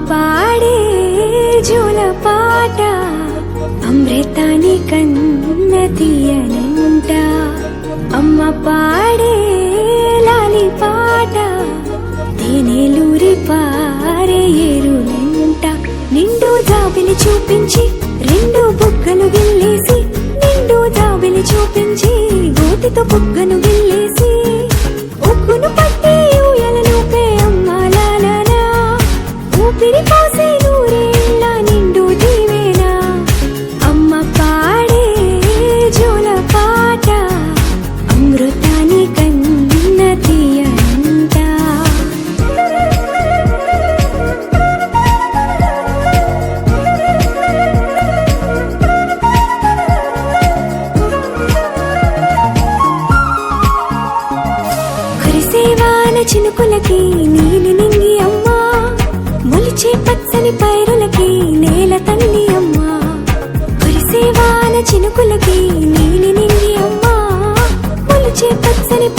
పాడే జోల పాట అమృతాని కన్న తీయనంట. అమ్మ పాడే లాలి పాట తేనెలూరి పారే ఏరునంట. నిండు జాబిలి చూపించి రెండు బుగ్గలు గిల్లేసి, నిండు జాబిలి చూపించి గోటితో బుగ్గను గిల్లేసి, ఉగ్గును పట్టి ఊయలలోపే అమ్మ లాలనా, ఊపిరి పోసే నూరేళ్ళ నిండు దీవేనా. అమ్మ పాడే జోల పాట అమృతాని కన్న తీయంట. కురిసేవాన చినుకులకి నీలి నింగి అమ్మా, మొలిచే పచ్చని పైరులకి నేల తల్లి అమ్మా. కురిసేవాన చినుకులకి నీలి నింగి అమ్మా, మొలిచే పచ్చని